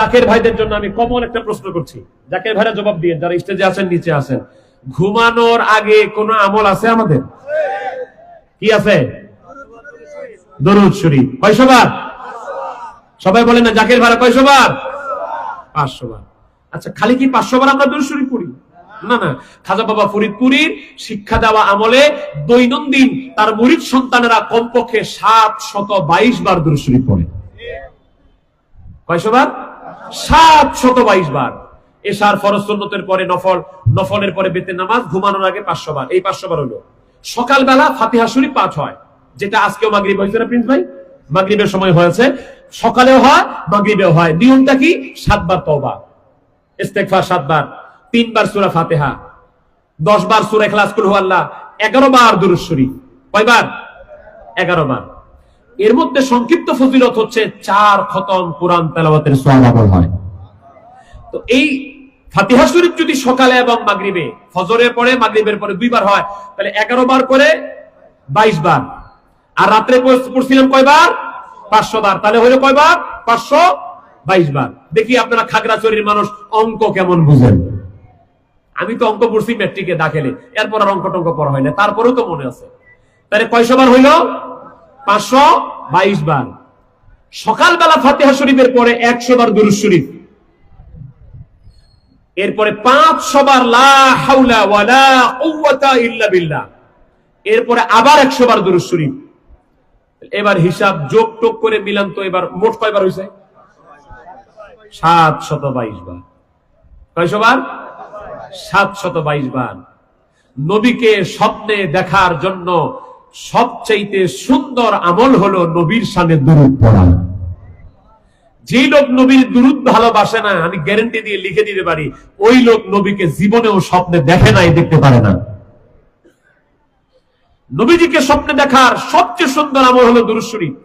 জাকের ভাইদের জন্য আমি কমন একটা প্রশ্ন করছি, জাকের ভাইরা জবাব দিয়ে, যারা স্টেজে আছেন নিচে আছেন। ঘুমানোর আগে কোন আমল আছে আমাদের? কি আছে? দরুদ শরীফ। কয়শো বার? সবাই বলেন না, জাকের ভাইরা কয়শো বার? 500 বার। আচ্ছা, খালি কি 500 বার আমরা দরুদ শরীফ পড়ি? না না, খাজা বাবা ফরিদপুরীর শিক্ষা দেওয়া আমলে দৈনন্দিন তার মুরিদ সন্তানেরা কমপক্ষে 722 বার দরুদ শরীফ পড়ে। কয়শো বার? 722 বার। এশার ফরজ সুন্নতের পরে নফল, নফলের পরে বেতের নামাজ, ঘুমানোর আগে 500 বার। এই 500 বার হলো সকালবেলা ফাতিহা শরীফ পাঠ হয়, যেটা আজকেও মাগরিব হয়েছে না প্রিন্স ভাই? মাগরিবের সময় হয়েছে, সকালেও হয় মাগরিবেও হয়। নিয়মটা কি? 7 বার তওবা, ইস্তেগফার 7 বার, 3 বার সূরা ফাতিহা, 10 বার সূরা ইখলাস, কুল হুয়াল্লাহ, 11 বার দুরূদ শরীফ। কয়বার? 11 বার। এর মধ্যে সংক্ষিপ্ত ফজিলত হচ্ছে 4 খতম কোরআন তেলাওয়াতের সওয়াব হয়। তো এই ফাতিহা শরীফ যদি সকালে এবং মাগরিবে, ফজরের পরে মাগরিবের পরে 2 বার হয়, তাহলে 11 বার করে 22 বার। আর রাত্রে পড়ছিলাম কয়বার? 500 বার। তাহলে হলো কয়বার? 522 বার। দেখি আপনারা খাগড়াছড়ির মানুষ অঙ্ক কেমন বুঝেন। আমি তো অঙ্ক পড়ছি ম্যাট্রিকে দাখিলে, এরপর আর অঙ্ক টঙ্ক পড়া হয় না, তারপরেও তো মনে আছে। তাহলে কয়শো বার হইল? 522 বার। সকালবেলা ফাতিহা শরীফের পরে 100 বার দুরূদ শরীফ, এরপরে 500 বার লা হাওলা ওয়ালা কুওয়াতা ইল্লা বিল্লাহ, এরপরে আবার 100 বার দুরূদ শরীফ। এবার হিসাব যোগ টোগ করে মিলান তো এবার মোট কয়বার হয়েছে? 722 বার। কয়শো বার? 722 বার। নবীকে স্বপ্নে দেখার জন্য সবচাইতে সুন্দর আমল হলো নবীর শানে দুরূদ পড়া। যে লোক নবীর দুরূদ ভালোবাসে না, আমি গ্যারান্টি দিয়ে লিখে দিতে পারি, ওই লোক নবীকে জীবনেও স্বপ্নে দেখে নাই, দেখতে পারে না। নবীজিকে স্বপ্নে দেখার সবচেয়ে সুন্দর আমল হলো দুরূদ শরীফ।